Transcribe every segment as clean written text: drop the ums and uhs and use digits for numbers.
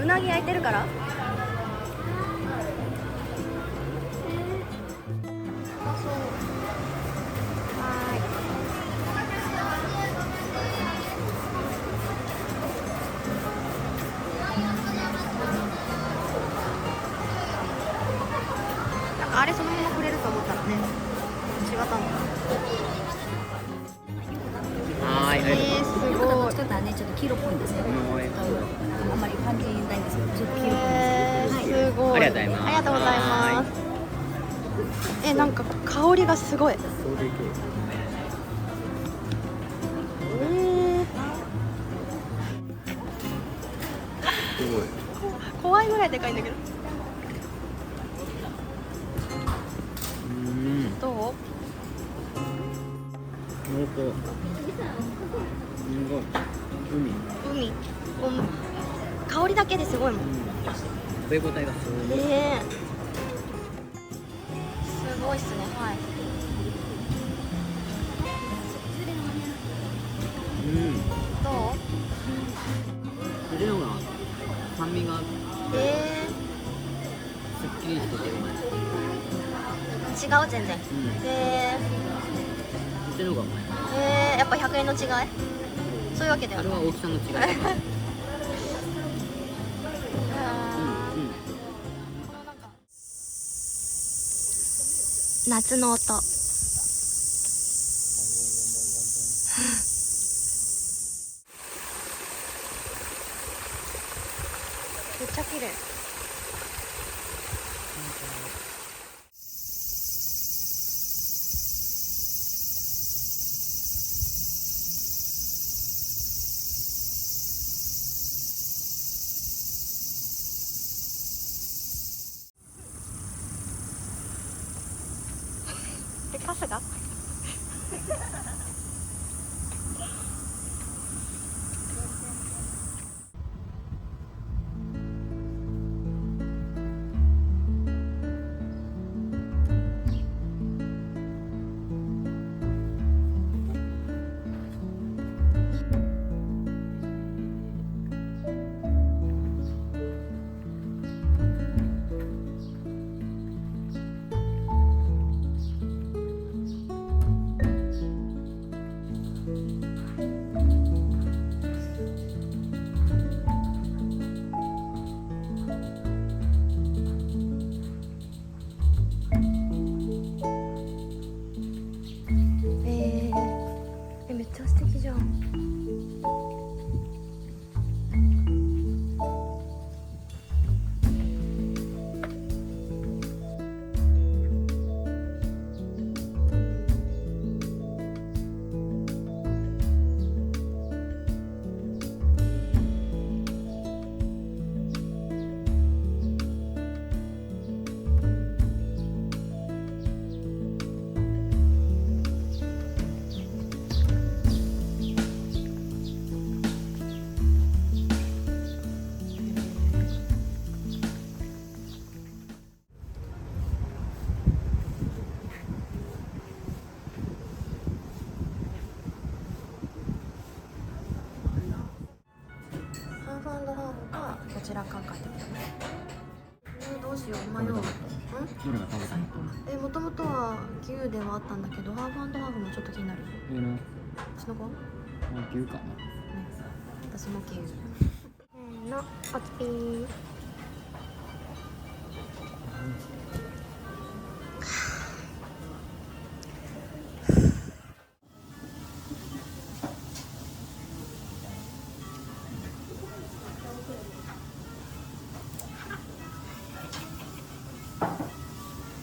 うなぎ焼いてるから。あれそのままくれると思ったらね、違ったの。はい、ありがとうございます。すごい。どっちかっていうとね、ちょっと黄色っぽいんですけど、あんまり感じないんですけど、ちょっと黄色っぽいんですけど、すごい。ありがとうございます。ありがとうございます。なんか香りがすごい。すごい。怖いぐらいでかいんだけど。どう？濃厚。すごい。海。香りだけですごいもん。食べ応えがすごい。すごいっすね。はい。どう？それのが酸味がすっきりしててうまい。違う全然。そっちの方がうまい。やっぱ100円の違い？そういうわけではあれは大きさの違い。夏の音。めっちゃ綺麗。春日？めっちゃ素敵じゃん。ハーフ&ハーフかこちらかかってどうしよう迷う。どれが食べたい？もともとは牛ではあったんだけど、ハーフ&ハーフもちょっと気になる。その子？牛かな。私も牛。のおつぴー。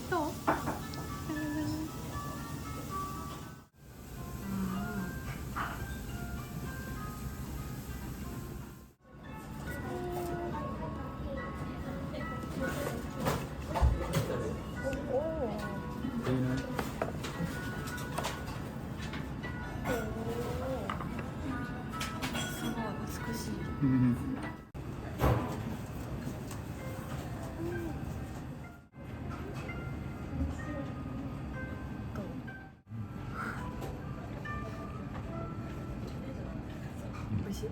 どう？美味しい？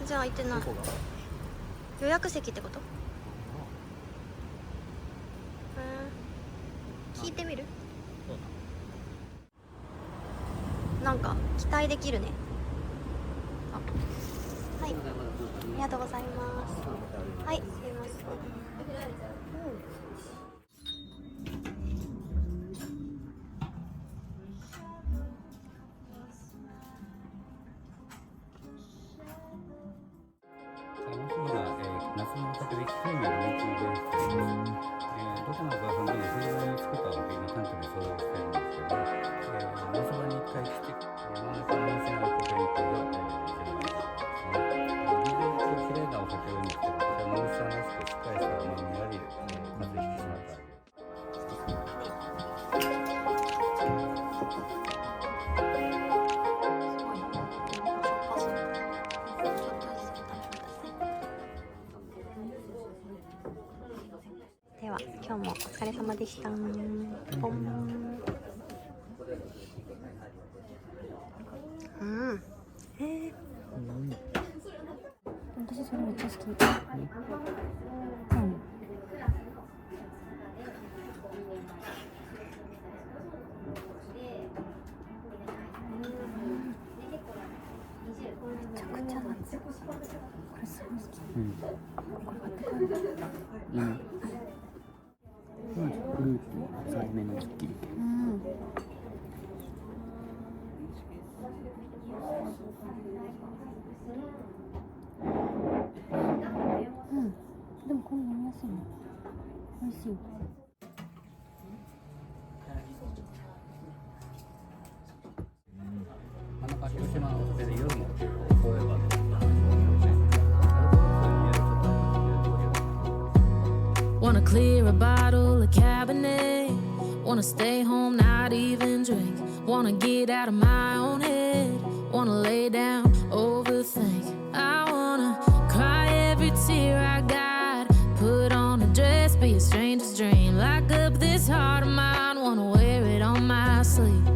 然空いてない。どこが予約席ってこと？聞いてみる？そうだ。なんか期待できるね。はい、ありがとうございます。はい、すいません。夏のお酒でキウイの人気で、どこのバーさんでもそれなりに作ったお酒が関東にそうしてるんですけど、夏場に1回来て、真ん中のお店のお弁当が、非常に綺麗なお酒を見つけた、これは野口さんらしくしっかりした甘みがあり、風邪ひきしまった。では今日もお疲れ様でした。ポン。私それめっちゃ好き。めちゃくちゃなんですよ。これすごい好き。これ買って帰る。フルーツ抑えめのズッキーニ。でもこれ飲みやすいね。美味しい。広島のお酒で夜もこういう場 Wanna clear a bottle of Cabernet. Wanna stay home, not even drink. Wanna get out of my own head. Wanna lay down, overthink. I wanna cry every tear I got. Put on a dress, be a stranger's dream. Lock up this heart of mine, wanna wear it on my sleeve.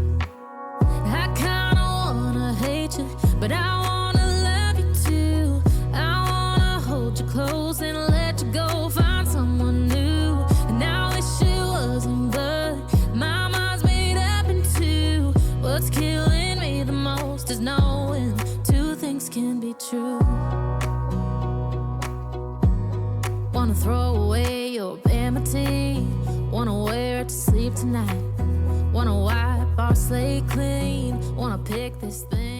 I kinda wanna hate you, but I wanna love you too. I wanna hold you close and let you go. Find someone new, and I wish it wasn't, but my mind's made up in two. What's killing me the most is knowing two things can be true. Wanna throw away your vanity. Wanna wear it to sleep tonight. Wanna wipe our slate clean. Wanna pick this thing